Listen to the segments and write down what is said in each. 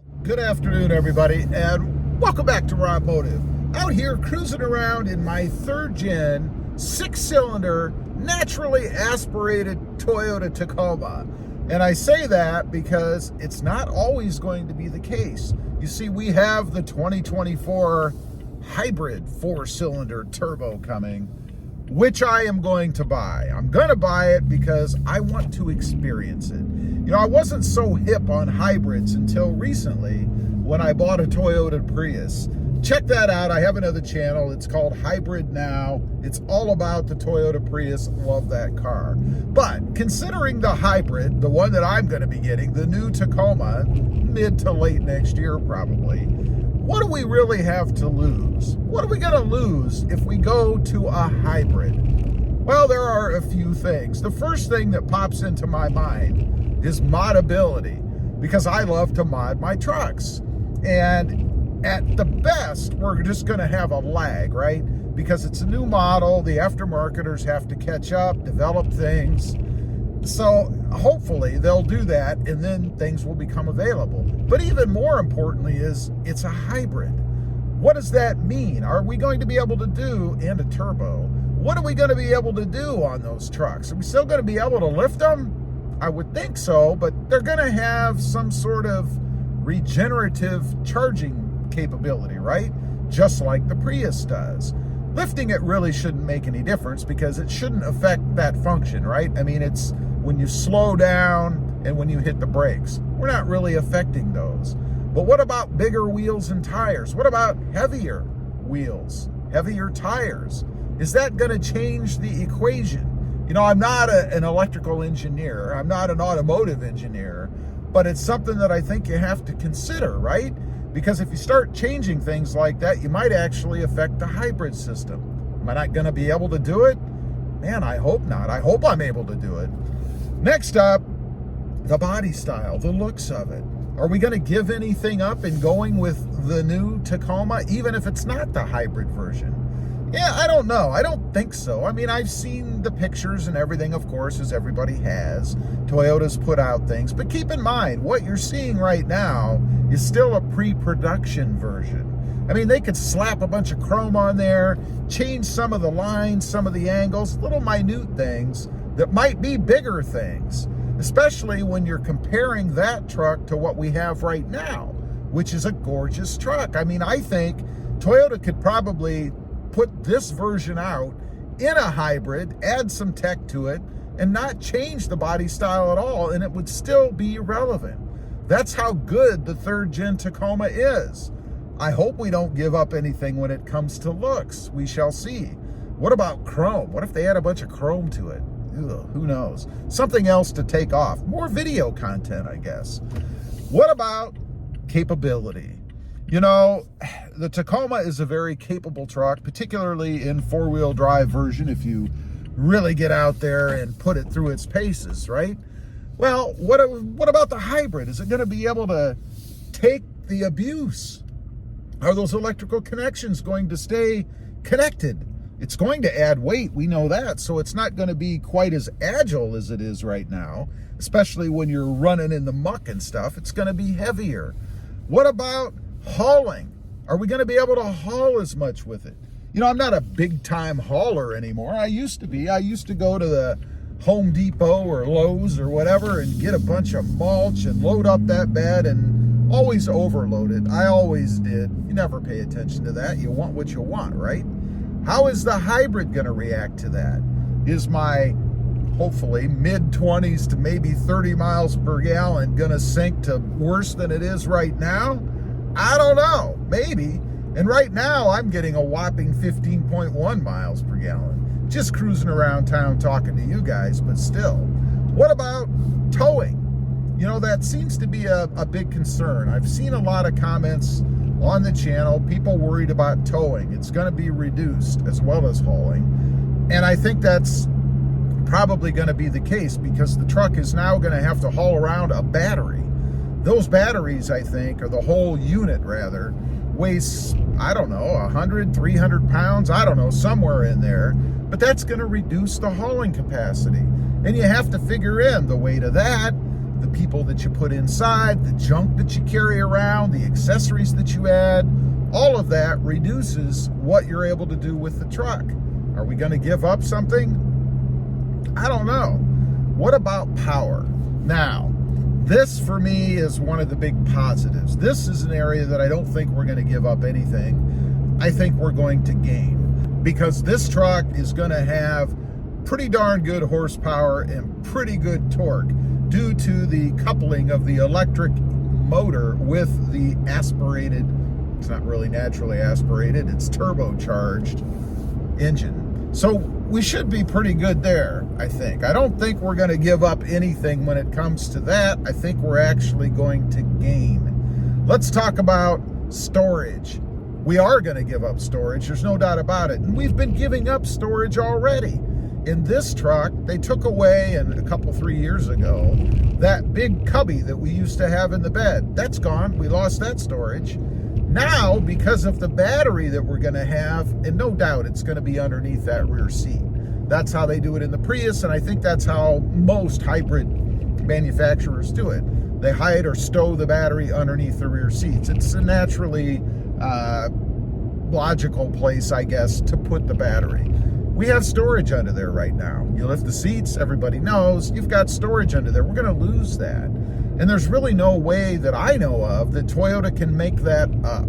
Good afternoon, everybody, and welcome back to RobMotive. Out here cruising around in my third gen, 6-cylinder, naturally aspirated Toyota Tacoma. And I say that because it's not always going to be the case. You see, we have the 2024 hybrid 4-cylinder turbo coming, which I am going to buy. I'm going to buy it because I want to experience it. You know, I wasn't so hip on hybrids until recently when I bought a Toyota Prius. Check that out. I have another channel. It's called Hybrid Now. It's all about the Toyota Prius. Love that car. But considering the hybrid, the one that I'm going to be getting, the new Tacoma, mid to late next year probably, what do we really have to lose? What are we going to lose if we go to a hybrid? Well, there are a few things. The first thing that pops into my mind is modability, because I love to mod my trucks. And at the best, we're just going to have a lag, right? Because it's a new model, the aftermarketers have to catch up, develop things. So hopefully they'll do that, and then things will become available. But even more importantly is it's a hybrid. What does that mean? Are we going to be able to do, and a turbo, what are we going to be able to do on those trucks? Are we still going to be able to lift them? I would think so, but they're going to have some sort of regenerative charging capability, right? Just like the Prius does. Lifting it really shouldn't make any difference because it shouldn't affect that function, right? I mean, it's when you slow down and when you hit the brakes. We're not really affecting those. But what about bigger wheels and tires? What about heavier wheels, heavier tires? Is that going to change the equation? You know, I'm not an electrical engineer. I'm not an automotive engineer, but it's something that I think you have to consider, right? Because if you start changing things like that, you might actually affect the hybrid system. Am I not going to be able to do it? Man, I hope not. I hope I'm able to do it. Next up, the body style, the looks of it. Are we going to give anything up in going with the new Tacoma, even if it's not the hybrid version? Yeah, I don't know. I don't think so. I mean, I've seen the pictures and everything, of course, as everybody has. Toyota's put out things. But keep in mind, what you're seeing right now is still a pre-production version. I mean, they could slap a bunch of chrome on there, change some of the lines, some of the angles, little minute things that might be bigger things, especially when you're comparing that truck to what we have right now, which is a gorgeous truck. I mean, I think Toyota could probably put this version out in a hybrid, add some tech to it, and not change the body style at all, and it would still be relevant. That's how good the third gen Tacoma is. I hope we don't give up anything when it comes to looks. We shall see. What about chrome? What if they add a bunch of chrome to it? Ugh, who knows? Something else to take off. More video content, I guess. What about capability? You know, the Tacoma is a very capable truck, particularly in four-wheel drive version, if you really get out there and put it through its paces, right? Well, what about the hybrid? Is it going to be able to take the abuse? Are those electrical connections going to stay connected? It's going to add weight, we know that, so it's not going to be quite as agile as it is right now, especially when you're running in the muck and stuff. It's going to be heavier. What about hauling? Are we going to be able to haul as much with it? You know, I'm not a big time hauler anymore. I used to be. I used to go to the Home Depot or Lowe's or whatever and get a bunch of mulch and load up that bed and always overload it. I always did. You never pay attention to that. You want what you want, right? How is the hybrid going to react to that? Is my hopefully mid-20s to maybe 30 miles per gallon going to sink to worse than it is right now? I don't know, maybe. And right now I'm getting a whopping 15.1 miles per gallon. Just cruising around town talking to you guys, but still. What about towing? You know, that seems to be a big concern. I've seen a lot of comments on the channel, people worried about towing. It's going to be reduced as well as hauling. And I think that's probably going to be the case because the truck is now going to have to haul around a battery. Those batteries, I think, or the whole unit rather, weighs, I don't know, 100, 300 pounds, I don't know, somewhere in there. But that's going to reduce the hauling capacity. And you have to figure in the weight of that, the people that you put inside, the junk that you carry around, the accessories that you add, all of that reduces what you're able to do with the truck. Are we going to give up something? I don't know. What about power? Now, this for me is one of the big positives. This is an area that I don't think we're going to give up anything. I think we're going to gain, because this truck is going to have pretty darn good horsepower and pretty good torque due to the coupling of the electric motor with the aspirated, it's not really naturally aspirated, it's turbocharged engine. So we should be pretty good there, I think. I don't think we're going to give up anything when it comes to that. I think we're actually going to gain. Let's talk about storage. We are going to give up storage, there's no doubt about it. And we've been giving up storage already. In this truck, they took away, and a couple, 3 years ago, that big cubby that we used to have in the bed. That's gone. We lost that storage. Now, because of the battery that we're going to have, and no doubt it's going to be underneath that rear seat. That's how they do it in the Prius, and I think that's how most hybrid manufacturers do it. They hide or stow the battery underneath the rear seats. It's a naturally logical place, I guess, to put the battery. We have storage under there right now. You lift the seats, everybody knows you've got storage under there. We're going to lose that. And there's really no way that I know of that Toyota can make that up.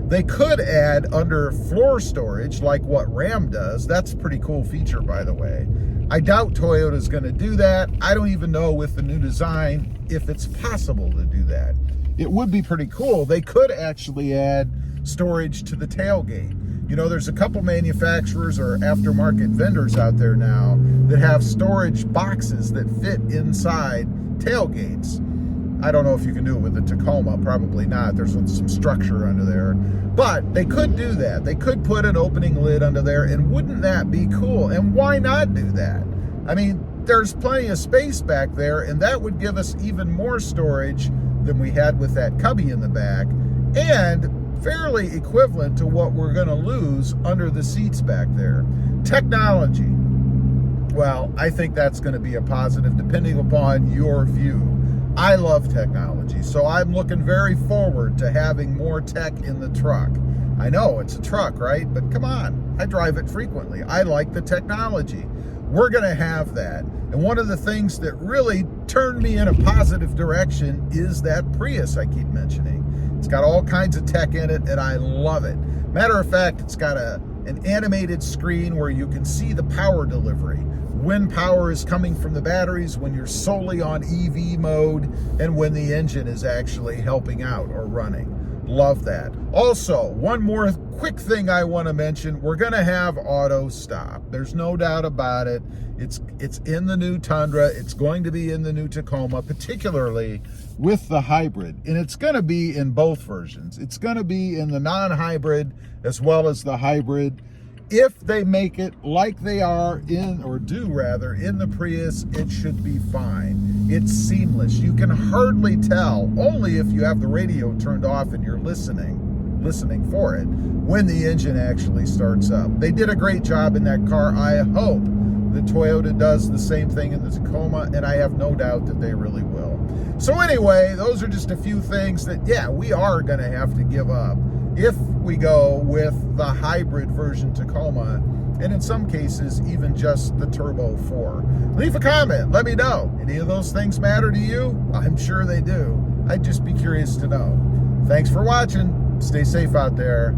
They could add under floor storage like what Ram does. That's a pretty cool feature, by the way. I doubt Toyota's going to do that. I don't even know with the new design if it's possible to do that. It would be pretty cool. They could actually add storage to the tailgate. You know, there's a couple manufacturers or aftermarket vendors out there now that have storage boxes that fit inside tailgates. I don't know if you can do it with the Tacoma, probably not. There's some structure under there. But they could do that. They could put an opening lid under there, and wouldn't that be cool? And why not do that? I mean, there's plenty of space back there, and that would give us even more storage than we had with that cubby in the back, and fairly equivalent to what we're going to lose under the seats back there. Technology. Well, I think that's going to be a positive depending upon your view. I love technology, so I'm looking very forward to having more tech in the truck. I know it's a truck, right? But come on, I drive it frequently. I like the technology. We're going to have that. And one of the things that really turned me in a positive direction is that Prius I keep mentioning. It's got all kinds of tech in it, and I love it. Matter of fact, it's got an animated screen where you can see the power delivery. When power is coming from the batteries, when you're solely on EV mode, and when the engine is actually helping out or running. Love that. Also, one more quick thing I want to mention. We're going to have auto stop. There's no doubt about it. It's in the new Tundra. It's going to be in the new Tacoma, particularly with the hybrid. And it's going to be in both versions. It's going to be in the non-hybrid as well as the hybrid. If they make it like they are in, or do rather, in the Prius, it should be fine. It's seamless. You can hardly tell, only if you have the radio turned off and you're listening for it, when the engine actually starts up. They did a great job in that car. I hope that Toyota does the same thing in the Tacoma, and I have no doubt that they really will. So anyway, those are just a few things that, yeah, we are going to have to give up if we go with the hybrid version Tacoma, and in some cases, even just the Turbo 4. Leave a comment. Let me know. Any of those things matter to you? I'm sure they do. I'd just be curious to know. Thanks for watching. Stay safe out there.